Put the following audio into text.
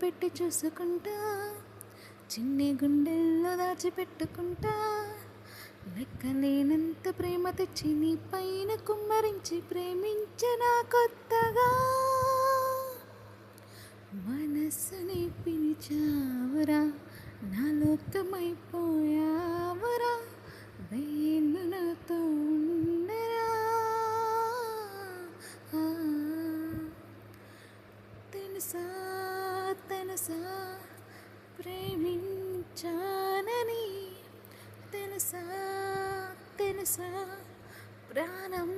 పెట్టి చూసుకుంటా, చిన్ని గుండెల్లో దాచిపెట్టుకుంటా. లెక్కలేనంత ప్రేమ తెచ్చి నీ పైన కుమ్మరించి ప్రేమించిన కొత్తగా. మనస్సుని పిలిచావురా, నా లోకమైపోయావురా, వెయ్యేళ్ళు నాతో ఉండరా. ఆ, తెలుసా తెలుసా ప్రేమించానని, తెలుసా తెలుసా ప్రాణం